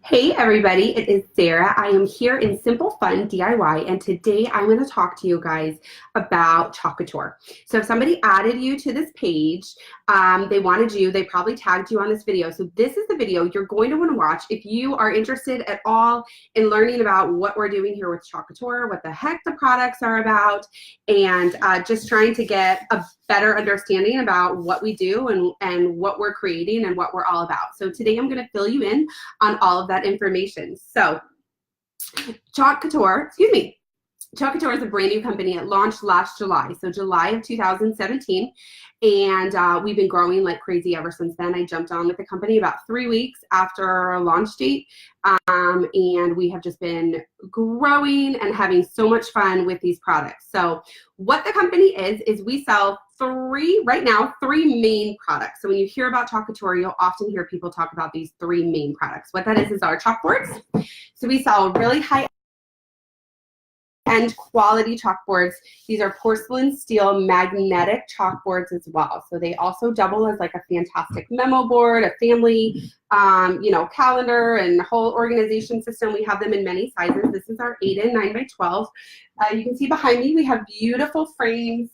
Hey everybody, it is Sarah. I am here in Simple Fun DIY, and today I'm going to talk to you guys about Chalk Couture. So if somebody added you to this page, they probably tagged you on this video. So this is the video you're going to want to watch if you are interested at all in learning about what we're doing here with Chalk Couture, what the heck the products are about, and just trying to get a better understanding about what we do and what we're creating and what we're all about. So today I'm going to fill you in on all of that information. So Chalk Couture is a brand new company. It launched last July, so July of 2017, and we've been growing like crazy ever since then. I jumped on with the company about 3 weeks after our launch date, and we have just been growing and having so much fun with these products. So what the company is we sell three main products. So when you hear about Chalk Couture, you'll often hear people talk about these three main products. What that is our chalkboards. So we sell really high and quality chalkboards. These are porcelain steel magnetic chalkboards as well. So they also double as like a fantastic memo board, a family, calendar and whole organization system. We have them in many sizes. This is our 8 and 9 by 12. You can see behind me, we have beautiful frames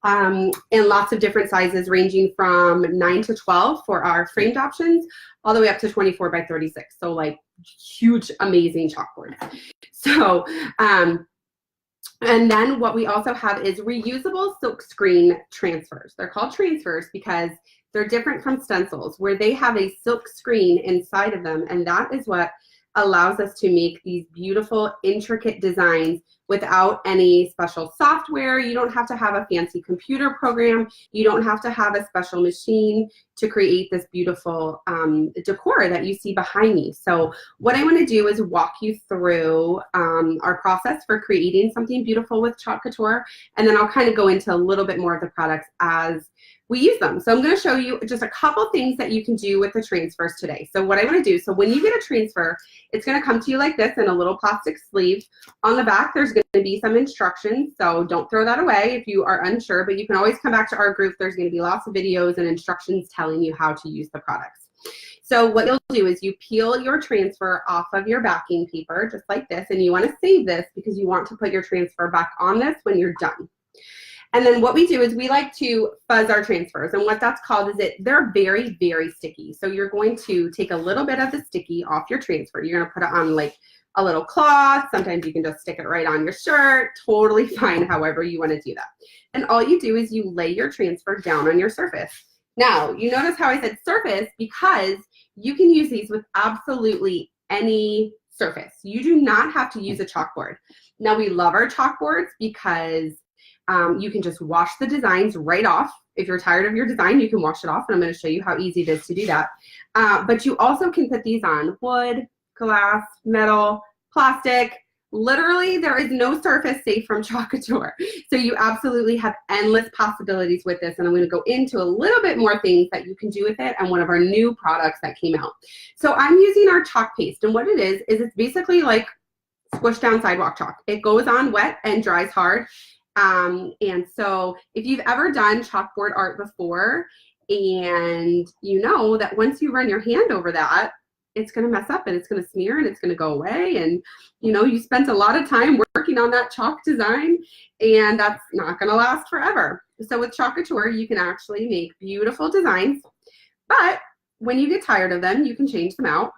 in lots of different sizes, ranging from 9 to 12 for our framed options, all the way up to 24 by 36. So like huge, amazing chalkboards. So, and then what we also have is reusable silkscreen transfers. They're called transfers because they're different from stencils, where they have a silk screen inside of them, and that is what allows us to make these beautiful, intricate designs without any special software. You don't have to have a fancy computer program. You don't have to have a special machine to create this beautiful decor that you see behind me. So what I want to do is walk you through our process for creating something beautiful with Chalk Couture, and then I'll kind of go into a little bit more of the products as we use them. So I'm going to show you just a couple things that you can do with the transfers today. So what I want to do, so when you get a transfer, it's going to come to you like this in a little plastic sleeve. On the back, there's going to be some instructions, so don't throw that away if you are unsure, but you can always come back to our group. There's going to be lots of videos and instructions telling you how to use the products. So what you'll do is you peel your transfer off of your backing paper, just like this, and you want to save this because you want to put your transfer back on this when you're done. And then what we do is we like to fuzz our transfers, and what that's called is they're very, very sticky. So you're going to take a little bit of the sticky off your transfer. You're going to put it on like a little cloth. Sometimes you can just stick it right on your shirt. Totally fine, however you want to do that. And all you do is you lay your transfer down on your surface. Now, you notice how I said surface because you can use these with absolutely any surface. You do not have to use a chalkboard. Now, we love our chalkboards because you can just wash the designs right off. If you're tired of your design, you can wash it off, and I'm going to show you how easy it is to do that. But you also can put these on wood, glass, metal, plastic. Literally, there is no surface safe from Chalk Couture. So you absolutely have endless possibilities with this, and I'm going to go into a little bit more things that you can do with it and one of our new products that came out. So I'm using our chalk paste, and what it is it's basically like squished down sidewalk chalk. It goes on wet and dries hard. And so if you've ever done chalkboard art before, and you know that once you run your hand over that, it's going to mess up and it's going to smear and it's going to go away. And you spent a lot of time working on that chalk design, and that's not going to last forever. So with Chalk Couture, you can actually make beautiful designs, but when you get tired of them, you can change them out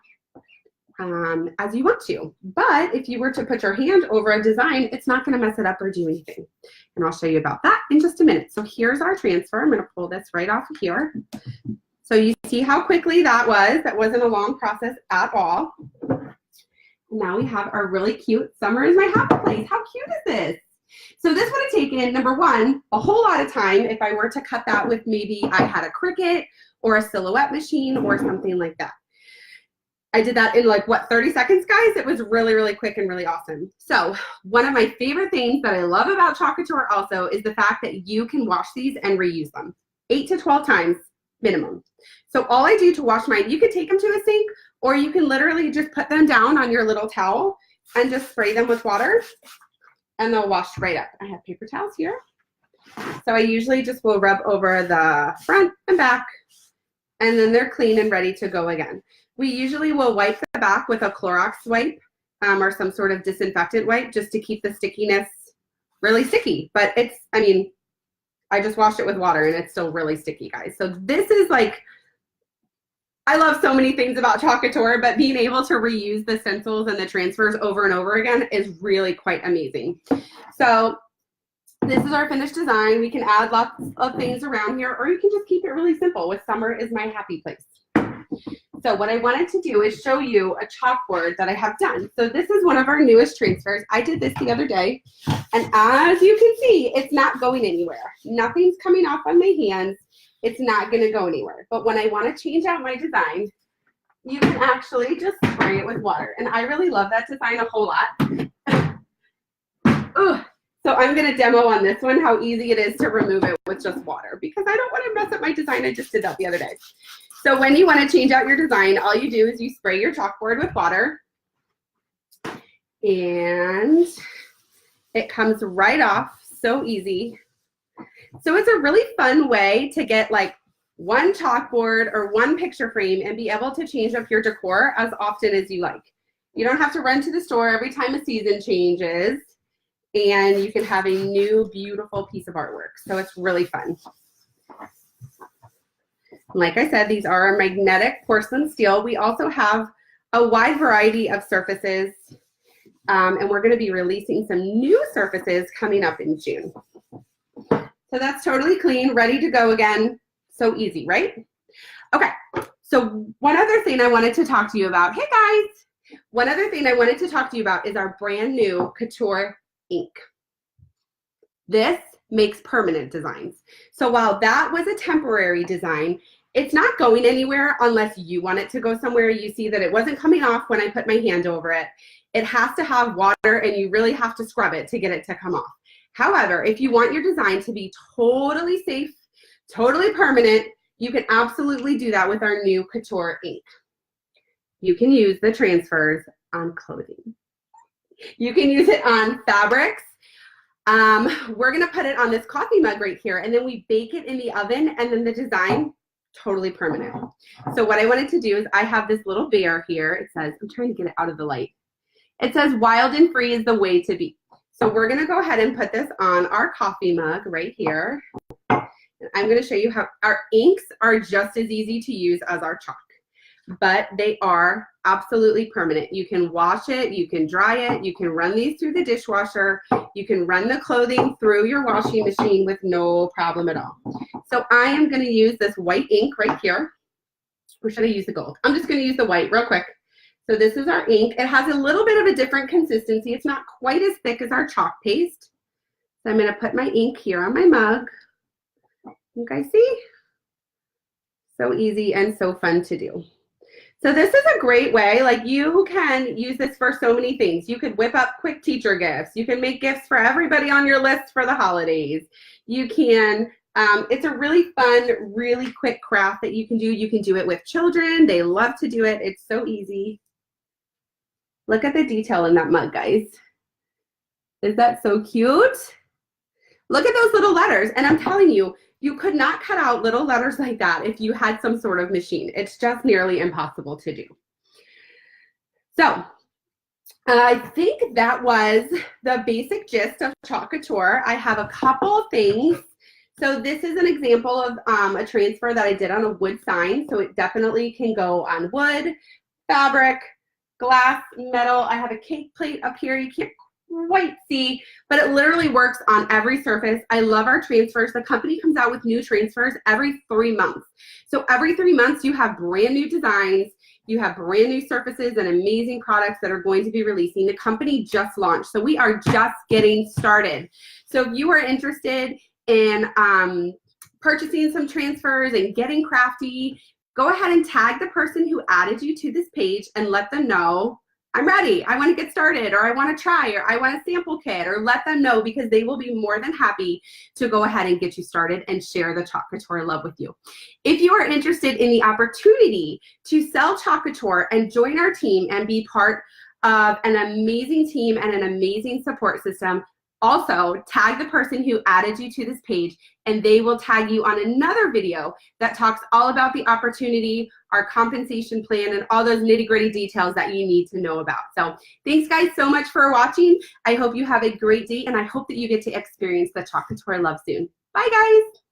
as you want to. But if you were to put your hand over a design, it's not going to mess it up or do anything. And I'll show you about that in just a minute. So here's our transfer. I'm going to pull this right off of here. So you see how quickly that was. That wasn't a long process at all. Now we have our really cute Summer is My Happy Place. How cute is this? So this would have taken, number one, a whole lot of time if I were to cut that with maybe I had a Cricut or a silhouette machine or something like that. I did that in like, 30 seconds, guys? It was really, really quick and really awesome. So one of my favorite things that I love about Chalk Couture also is the fact that you can wash these and reuse them 8 to 12 times minimum. So all I do to wash mine, you could take them to a sink, or you can literally just put them down on your little towel and just spray them with water, and they'll wash right up. I have paper towels here. So I usually just will rub over the front and back, and then they're clean and ready to go again. We usually will wipe the back with a Clorox wipe or some sort of disinfectant wipe just to keep the stickiness really sticky. But it's, I mean, I just washed it with water and it's still really sticky, guys. So this is like, I love so many things about Chalk Couture, but being able to reuse the stencils and the transfers over and over again is really quite amazing. So this is our finished design. We can add lots of things around here, or you can just keep it really simple with summer is my happy place. So what I wanted to do is show you a chalkboard that I have done. So this is one of our newest transfers. I did this the other day, and as you can see, it's not going anywhere. Nothing's coming off on my hands. It's not going to go anywhere. But when I want to change out my design, you can actually just spray it with water. And I really love that design a whole lot. Ugh. So I'm going to demo on this one how easy it is to remove it with just water, because I don't want to mess up my design. I just did that the other day. So when you want to change out your design, all you do is you spray your chalkboard with water, and it comes right off. So easy. So it's a really fun way to get like one chalkboard or one picture frame and be able to change up your decor as often as you like. You don't have to run to the store every time a season changes, and you can have a new beautiful piece of artwork. So it's really fun. Like I said, these are our magnetic porcelain steel. We also have a wide variety of surfaces, and we're going to be releasing some new surfaces coming up in June. So that's totally clean, ready to go again. So easy, right? Okay, so one other thing I wanted to talk to you about. Hey guys! One other thing I wanted to talk to you about is our brand new Couture ink. This makes permanent designs. So while that was a temporary design, it's not going anywhere unless you want it to go somewhere. You see that it wasn't coming off when I put my hand over it. It has to have water, and you really have to scrub it to get it to come off. However, if you want your design to be totally safe, totally permanent, you can absolutely do that with our new Couture ink. You can use the transfers on clothing. You can use it on fabrics. We're gonna put it on this coffee mug right here, and then we bake it in the oven, and then the design, totally permanent. So what I wanted to do is I have this little bear here. It says, I'm trying to get it out of the light. It says, wild and free is the way to be. So we're gonna go ahead and put this on our coffee mug right here. And I'm gonna show you how our inks are just as easy to use as our chalk, but they are absolutely permanent. You can wash it, you can dry it, you can run these through the dishwasher, you can run the clothing through your washing machine with no problem at all. So I am gonna use this white ink right here. Or should I use the gold? I'm just gonna use the white real quick. So this is our ink. It has a little bit of a different consistency. It's not quite as thick as our chalk paste. So I'm gonna put my ink here on my mug. You guys see? So easy and so fun to do. So this is a great way, like you can use this for so many things. You could whip up quick teacher gifts. You can make gifts for everybody on your list for the holidays. You can, it's a really fun, really quick craft that you can do. You can do it with children. They love to do it. It's so easy. Look at the detail in that mug, guys. Is that so cute? Look at those little letters. And I'm telling you, you could not cut out little letters like that if you had some sort of machine. It's just nearly impossible to do. So I think that was the basic gist of Chalk Couture. I have a couple things. So this is an example of a transfer that I did on a wood sign. So it definitely can go on wood, fabric, glass, metal. I have a cake plate up here. You can't quite see, but it literally works on every surface. I love our transfers. The company comes out with new transfers every 3 months. So every 3 months you have brand new designs, you have brand new surfaces and amazing products that are going to be releasing. The company just launched, so we are just getting started. So if you are interested in purchasing some transfers and getting crafty, go ahead and tag the person who added you to this page and let them know, I'm ready, I want to get started, or I want to try, or I want a sample kit, or let them know, because they will be more than happy to go ahead and get you started and share the Chalk Couture love with you. If you are interested in the opportunity to sell Chalk Couture and join our team and be part of an amazing team and an amazing support system, Also, tag the person who added you to this page, and they will tag you on another video that talks all about the opportunity, our compensation plan, and all those nitty-gritty details that you need to know about. So thanks guys so much for watching. I hope you have a great day, and I hope that you get to experience the Chalk Couture love soon. Bye guys.